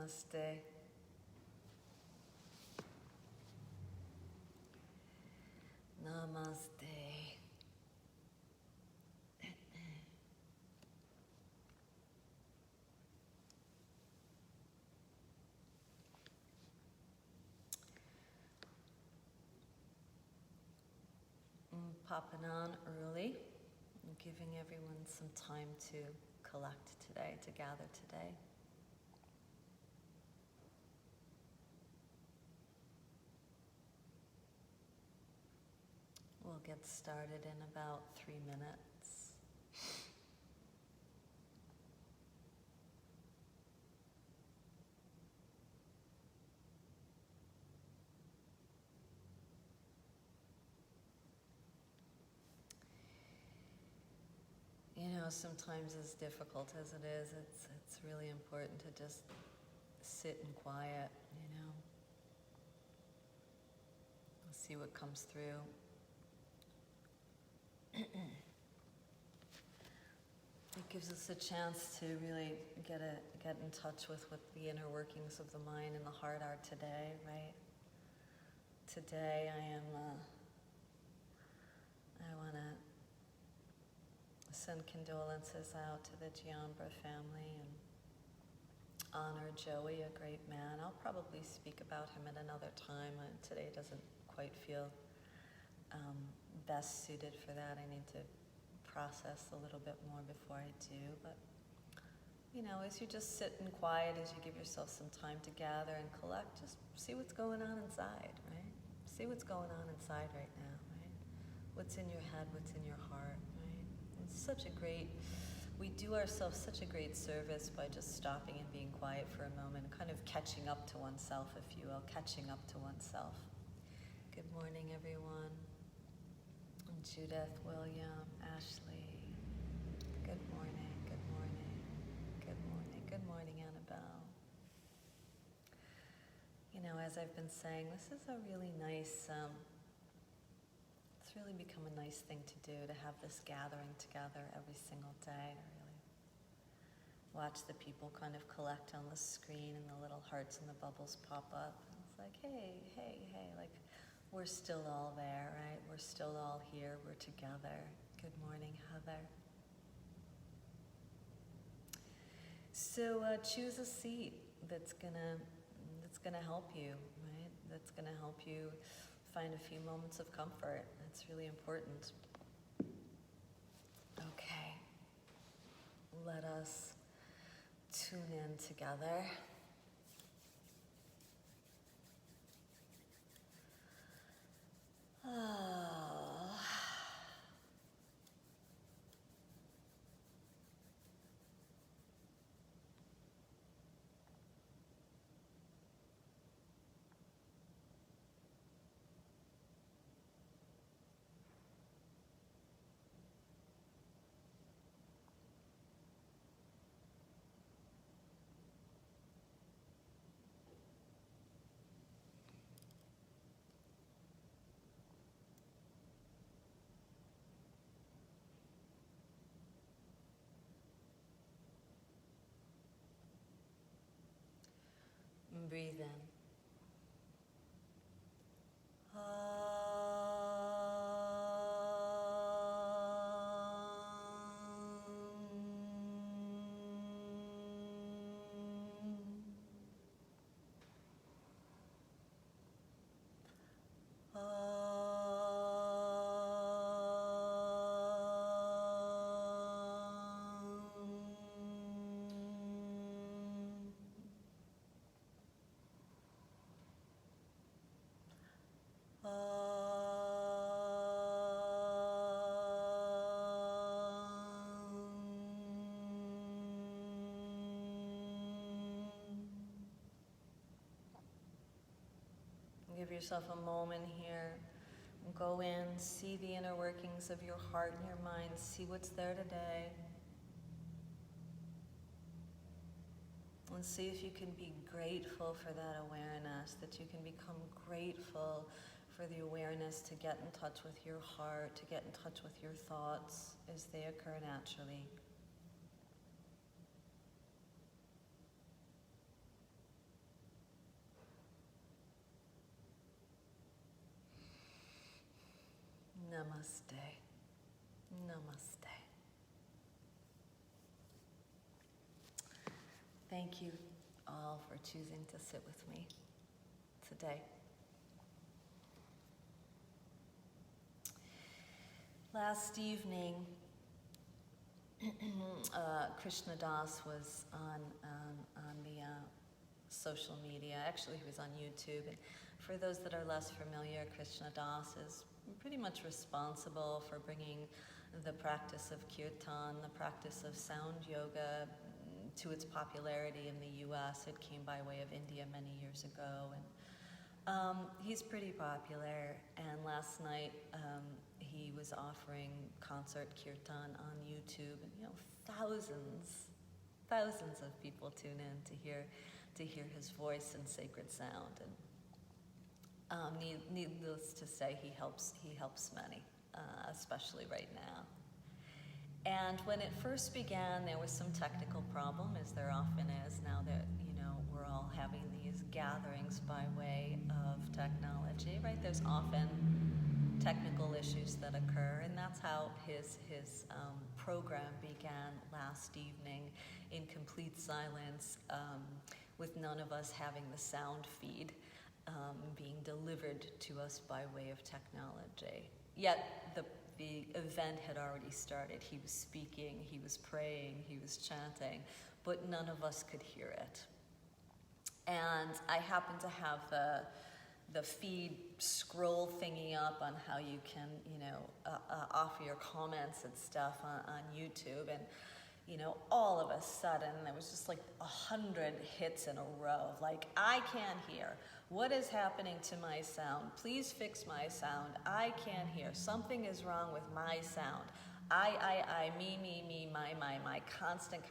Namaste. Namaste. Popping on early, giving everyone some time to collect today, to gather today. We'll get started in about 3 minutes. You know, sometimes as difficult as it is, it's really important to just sit in quiet, you know. See what comes through. It gives us a chance to really get in touch with what the inner workings of the mind and the heart are today, right? Today I want to send condolences out to the Giambra family and honor Joey, a great man. I'll probably speak about him at another time. Today doesn't quite feel best suited for that. I need to process a little bit more before I do. But, you know, as you just sit in quiet, as you give yourself some time to gather and collect, just see what's going on inside, right? See what's going on inside right now, right? What's in your head, what's in your heart, right? It's such a great, we do ourselves such a great service by just stopping and being quiet for a moment, kind of catching up to oneself, if you will, catching up to oneself. Good morning, everyone. Judith, William, Ashley. Good morning, good morning, good morning, good morning, Annabelle. You know, as I've been saying, this is a really nice, it's really become a nice thing to do, to have this gathering together every single day. I really watch the people kind of collect on the screen and the little hearts and the bubbles pop up. And it's like, hey, hey, hey, like, we're still all there, right? We're still all here. We're together. Good morning, Heather. So choose a seat that's gonna help you, right? That's gonna help you find a few moments of comfort. That's really important. Okay. Let us tune in together. Breathe in. Give yourself a moment here. Go in, see the inner workings of your heart and your mind. See what's there today. And see if you can be grateful for that awareness, that you can become grateful for the awareness to get in touch with your heart, to get in touch with your thoughts as they occur naturally. Namaste. Namaste. Thank you all for choosing to sit with me today. Last evening, Krishna Das was on the social media. Actually, he was on YouTube. And for those that are less familiar, Krishna Das is pretty much responsible for bringing the practice of kirtan, the practice of sound yoga, to its popularity in the U.S. It came by way of India many years ago, and he's pretty popular. And last night, he was offering concert kirtan on YouTube, and thousands of people tune in to hear his voice and sacred sound. And needless to say, he helps many, especially right now. And when it first began, there was some technical problem, as there often is now that we're all having these gatherings by way of technology, right? There's often technical issues that occur, and that's how his program began last evening, in complete silence, with none of us having the sound feed being delivered to us by way of technology. Yet the event had already started. He was speaking, he was praying, he was chanting, but none of us could hear it. And I happen to have the feed scroll thingy up on how you can, offer your comments and stuff on YouTube. And, all of a sudden, there was just like 100 hits in a row. Like, I can't hear. What is happening to my sound? Please fix my sound. I can't hear. Something is wrong with my sound. I, me, my, constant.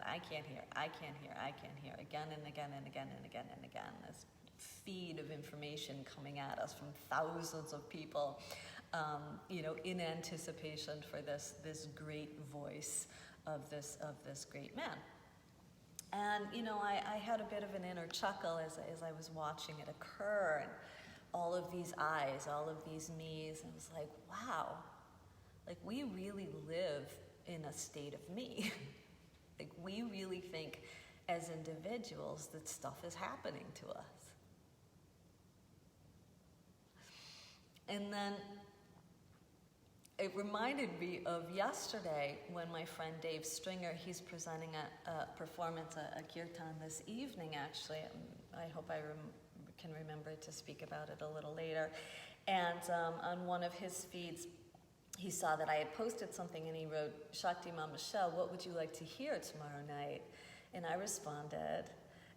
I can't hear. Again and again and again and again and again. This feed of information coming at us from thousands of people, in anticipation for this great voice of this great man. And, I had a bit of an inner chuckle as I was watching it occur, and all of these eyes, all of these me's, and I was like, wow, like we really live in a state of me. Like we really think as individuals that stuff is happening to us. And then it reminded me of yesterday when my friend Dave Stringer, he's presenting a performance, a kirtan this evening actually. I hope I can remember to speak about it a little later. And on one of his feeds, he saw that I had posted something and he wrote, "Shakti Ma Michelle, what would you like to hear tomorrow night?" And I responded.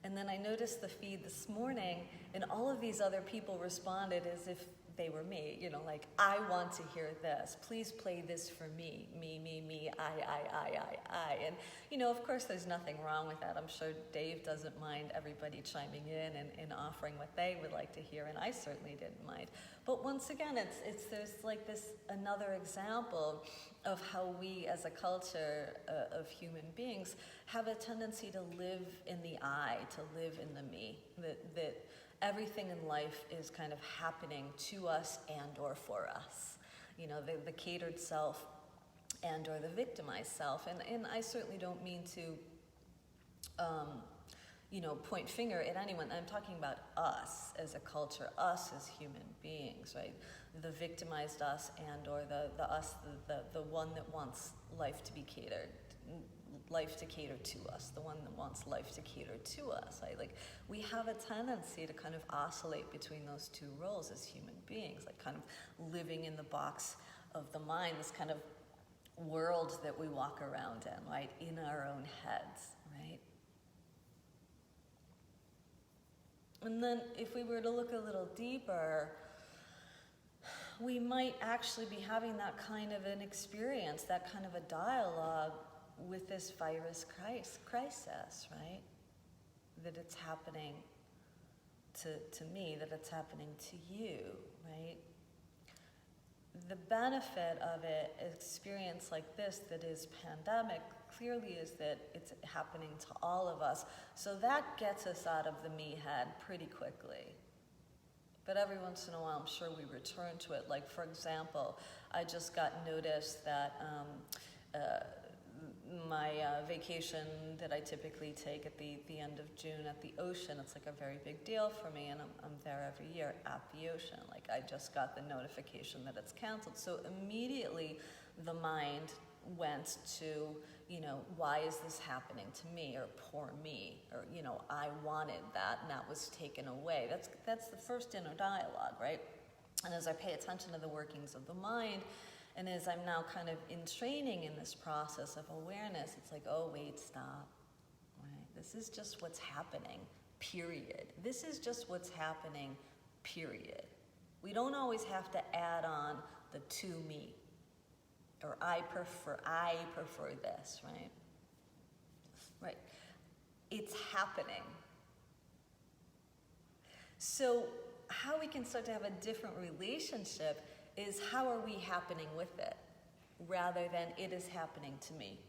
And then I noticed the feed this morning and all of these other people responded as if they were me, like, I want to hear this. Please play this for me. Me, I. And, of course there's nothing wrong with that. I'm sure Dave doesn't mind everybody chiming in and offering what they would like to hear, and I certainly didn't mind. But once again, there's like this another example of how we as a culture of human beings have a tendency to live in the I, to live in the me, that everything in life is kind of happening to us and or for us. The catered self and or the victimized self. And I certainly don't mean to, point finger at anyone. I'm talking about us as a culture, us as human beings, right? The victimized us and or the us, the one that wants life to be catered, life to cater to us, the one that wants life to cater to us. Right? Like, we have a tendency to kind of oscillate between those two roles as human beings, like kind of living in the box of the mind, this kind of world that we walk around in, right, in our own heads, right? And then if we were to look a little deeper, we might actually be having that kind of an experience, that kind of a dialogue with this virus crisis, right? That it's happening to me, that it's happening to you, right? The benefit of it, experience like this that is pandemic, clearly is that it's happening to all of us. So that gets us out of the me head pretty quickly. But every once in a while, I'm sure we return to it. Like, for example, I just got notice that my vacation that I typically take at the end of June at the ocean, it's like a very big deal for me, and I'm there every year at the ocean. Like, I just got the notification that it's canceled. So immediately the mind went to, why is this happening to me, or poor me, or, I wanted that and that was taken away. That's the first inner dialogue, right? And as I pay attention to the workings of the mind, and as I'm now kind of in training in this process of awareness, it's like, oh, wait, stop, right? This is just what's happening, period. This is just what's happening, period. We don't always have to add on the to me, or I prefer this, right? Right. It's happening. So how we can start to have a different relationship is, how are we happening with it, rather than it is happening to me.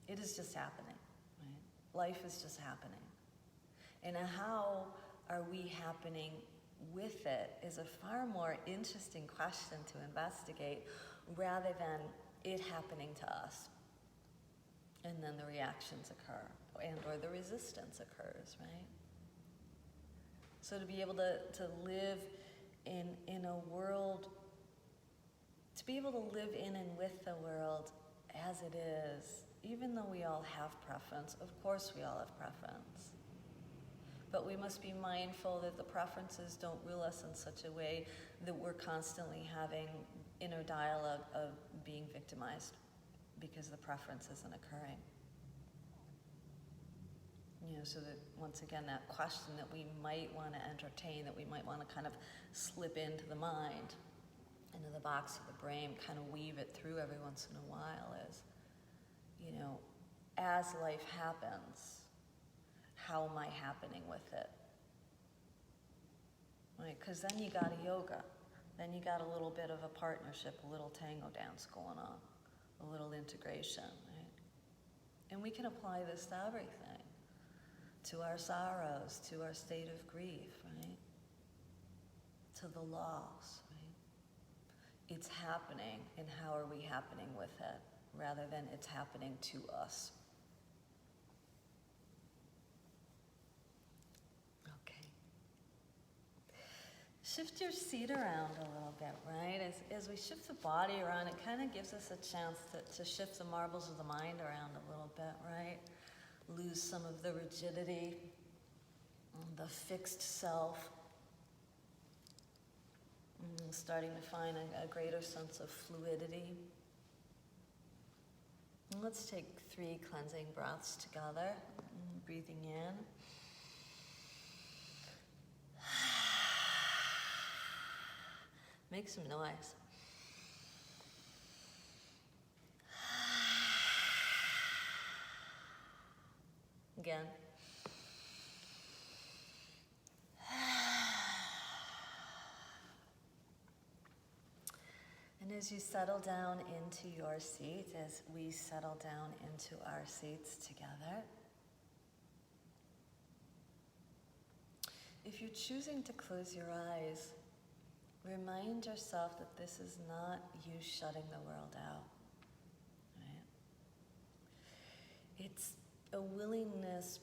It is just happening, right? Life is just happening. And how are we happening with it is a far more interesting question to investigate, rather than it happening to us. And then the reactions occur, and or the resistance occurs, right? So to be able to live in a world, to be able to live in and with the world as it is, even though we all have preference, of course we all have preference. But we must be mindful that the preferences don't rule us in such a way that we're constantly having inner dialogue of being victimized because the preference isn't occurring. So that, once again, that question that we might want to entertain, that we might want to kind of slip into the mind, into the box of the brain, kind of weave it through every once in a while is, as life happens, how am I happening with it? Right? Because then you got a yoga. Then you got a little bit of a partnership, a little tango dance going on, a little integration, right? And we can apply this to everything, to our sorrows, to our state of grief, right? To the loss, right? It's happening, and how are we happening with it, rather than it's happening to us. Shift your seat around a little bit, right? As we shift the body around, it kind of gives us a chance to shift the marbles of the mind around a little bit, right? Lose some of the rigidity, the fixed self, starting to find a greater sense of fluidity. And let's take 3 cleansing breaths together, breathing in. Make some noise. Again. And as you settle down into your seat, as we settle down into our seats together, if you're choosing to close your eyes, remind yourself that this is not you shutting the world out, right? It's a willingness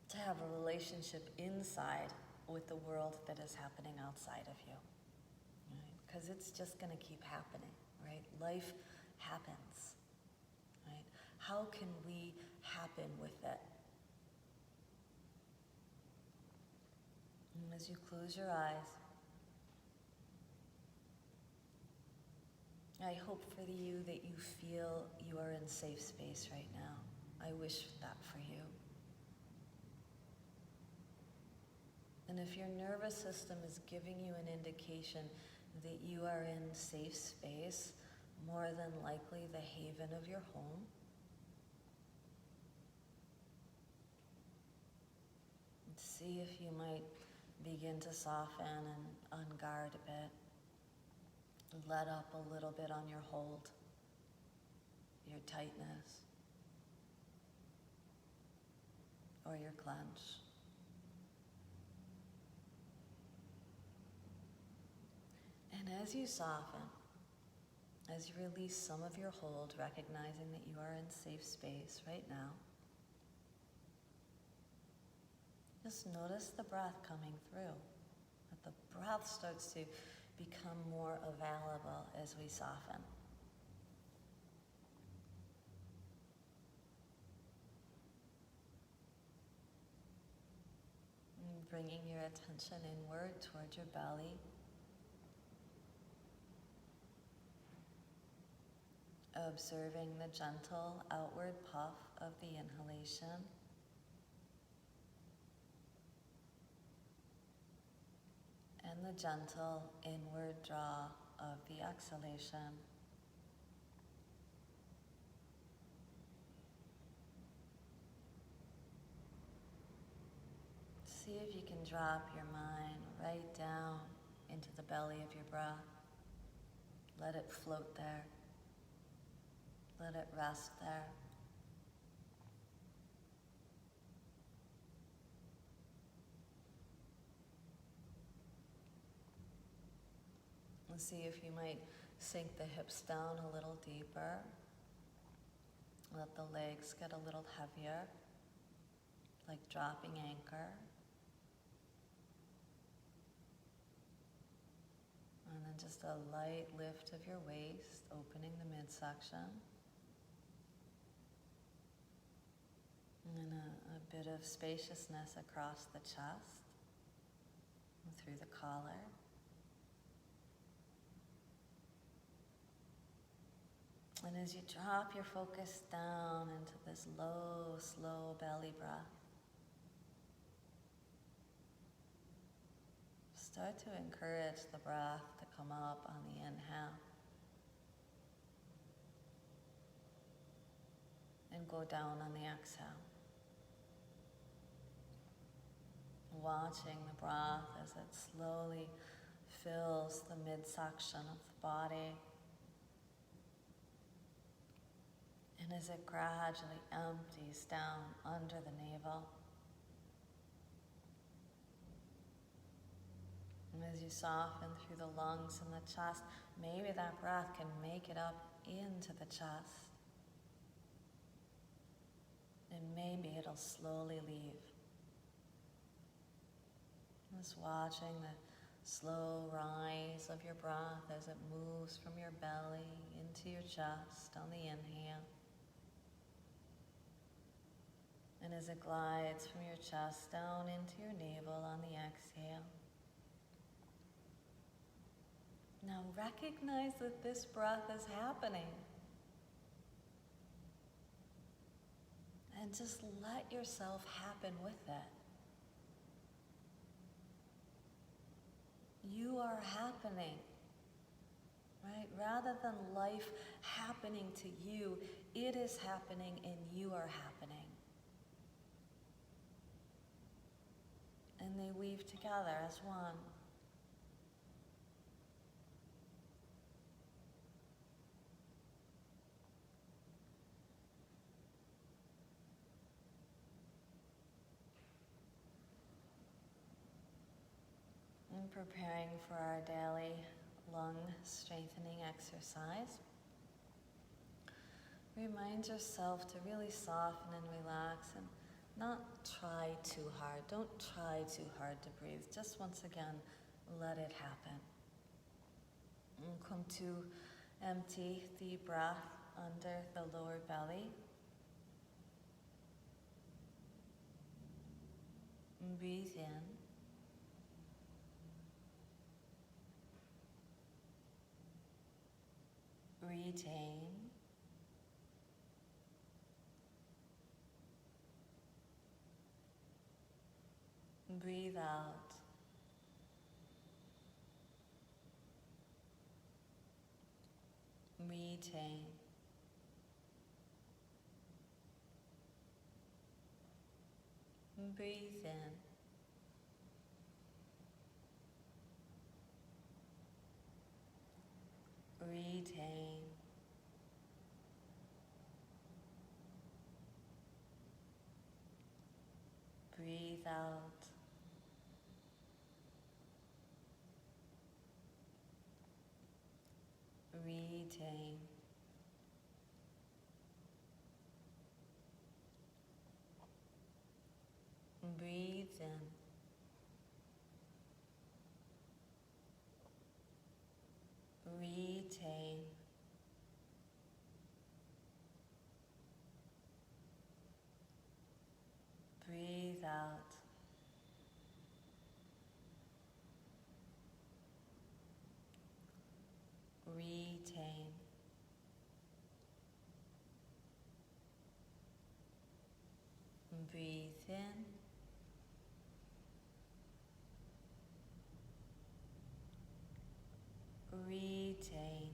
to have a relationship inside with the world that is happening outside of you, right? Because it's just going to keep happening, right? Life happens, right? How can we happen with it? And as you close your eyes, I hope for you that you feel you are in safe space right now. I wish that for you. And if your nervous system is giving you an indication that you are in safe space, more than likely the haven of your home, see if you might begin to soften and unguard a bit. Let up a little bit on your hold, your tightness, or your clench. as you soften, as you release some of your hold, recognizing that you are in safe space right now, just notice the breath coming through, that the breath starts to become more available as we soften. And bringing your attention inward towards your belly. Observing the gentle outward puff of the inhalation and the gentle inward draw of the exhalation. See if you can drop your mind right down into the belly of your breath. Let it float there. Let it rest there. And see if you might sink the hips down a little deeper. Let the legs get a little heavier, like dropping anchor. And then just a light lift of your waist, opening the midsection. And a bit of spaciousness across the chest and through the collar. And as you drop your focus down into this low, slow belly breath, start to encourage the breath to come up on the inhale. And go down on the exhale. Watching the breath as it slowly fills the midsection of the body. And as it gradually empties down under the navel. And as you soften through the lungs and the chest, maybe that breath can make it up into the chest. And maybe it'll slowly leave. Just watching the slow rise of your breath as it moves from your belly into your chest on the inhale. And as it glides from your chest down into your navel on the exhale. Now recognize that this breath is happening. And just let yourself happen with it. You are happening, right? Rather than life happening to you, it is happening and you are happening. And they weave together as one. And preparing for our daily lung strengthening exercise. Remind yourself to really soften and relax and not try too hard. Don't try too hard to breathe. Just once again, let it happen. And come to empty the breath under the lower belly. And breathe in. Retain. Breathe out. Retain. Breathe in. Retain. Breathe out. retain. Breathe in. Retain. Breathe out. Retain. Breathe in. Retain.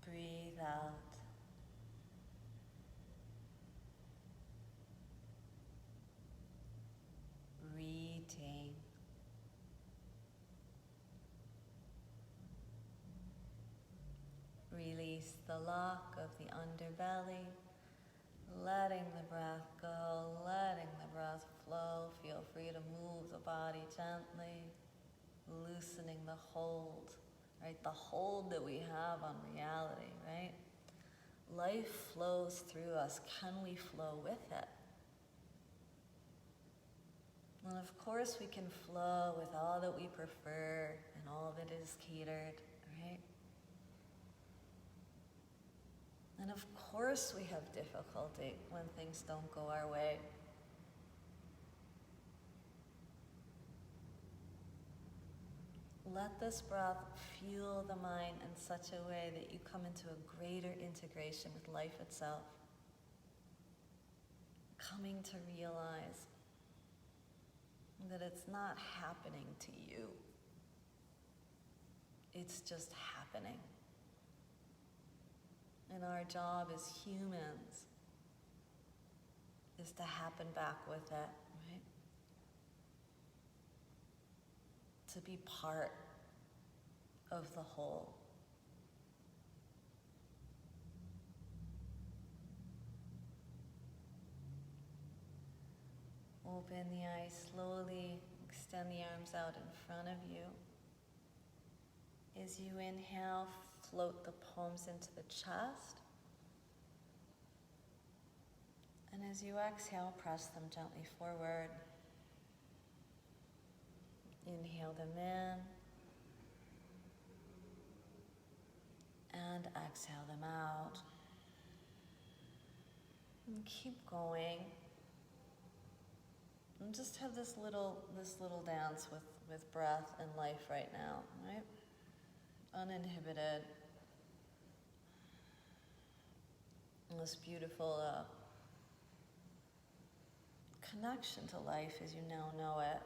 Breathe out. Retain. Release the lock of the underbelly, letting the breath go, letting the breath flow. Feel free to move the body gently, loosening the hold, right? The hold that we have on reality, right? Life flows through us. Can we flow with it? And of course we can flow with all that we prefer and all of it is catered, right? And of course we have difficulty when things don't go our way. Let this breath fuel the mind in such a way that you come into a greater integration with life itself. Coming to realize that it's not happening to you. It's just happening. And our job as humans is to happen back with it, right? To be part of the whole. Open the eyes slowly, extend the arms out in front of you. As you inhale, float the palms into the chest. And as you exhale, press them gently forward. Inhale them in. And exhale them out. And keep going. And just have this little dance with breath and life right now, right? Uninhibited. And this beautiful connection to life as you now know it.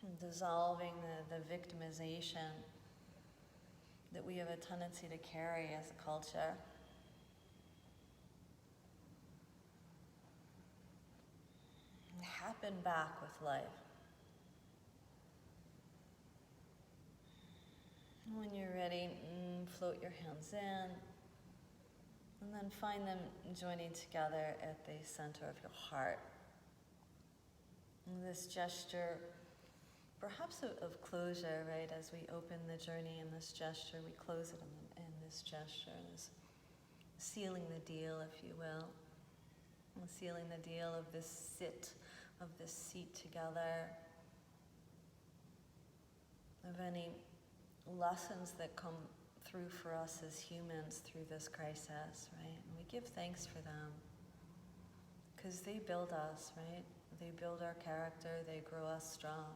And dissolving the victimization that we have a tendency to carry as a culture. And happen back with life. And when you're ready, float your hands in, and then find them joining together at the center of your heart. And this gesture, perhaps of closure, right? As we open the journey in this gesture, we close it in this gesture, this sealing the deal, if you will. And sealing the deal of this seat together, of any lessons that come through for us as humans through this crisis, right? And we give thanks for them, because they build us, right? They build our character, they grow us strong.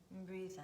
And breathe in.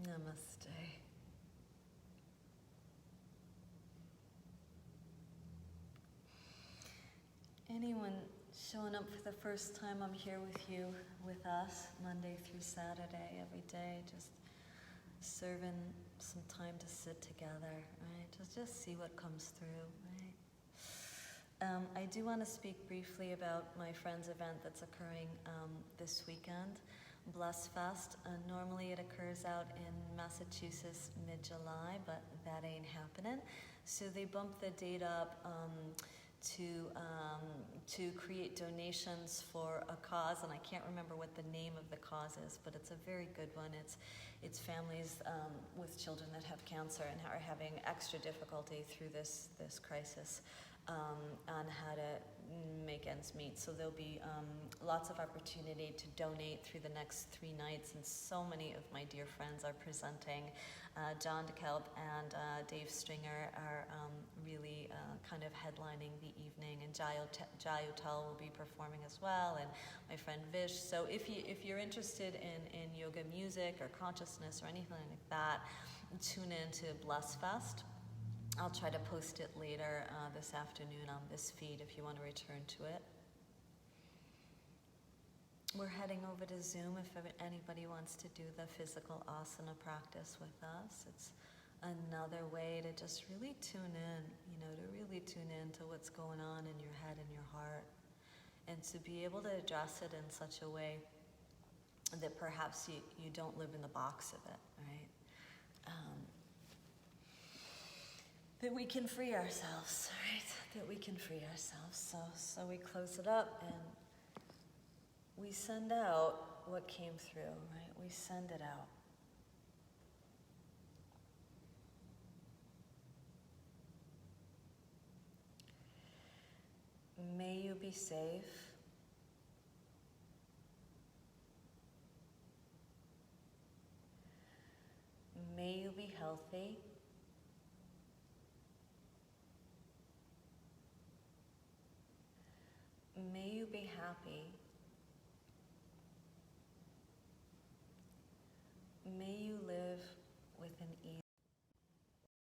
Namaste. Anyone showing up for the first time, I'm here with you, with us, Monday through Saturday, every day, just serving some time to sit together, right? Just see what comes through, right? I do want to speak briefly about my friend's event that's occurring this weekend, Bless Fest. Normally it occurs out in Massachusetts mid-July, but that ain't happening. So they bumped the date up to create donations for a cause, and I can't remember what the name of the cause is, but it's a very good one. It's families with children that have cancer and are having extra difficulty through this crisis on how to make ends meet. So there'll be lots of opportunity to donate through the next 3 nights, and so many of my dear friends are presenting. John DeKalb and Dave Stringer are really kind of headlining the evening, and Jai Utal will be performing as well, and my friend Vish. So if you're interested in yoga music or consciousness or anything like that, tune in to Bless Fest. I'll try to post it later this afternoon on this feed if you want to return to it. We're heading over to Zoom if anybody wants to do the physical asana practice with us. It's another way to just really tune in, to really tune in to what's going on in your head and your heart, and to be able to address it in such a way that perhaps you don't live in the box of it, right? That we can free ourselves, right? That we can free ourselves. So we close it up and we send out what came through, right? We send it out. May you be safe. May you be healthy. May you be happy.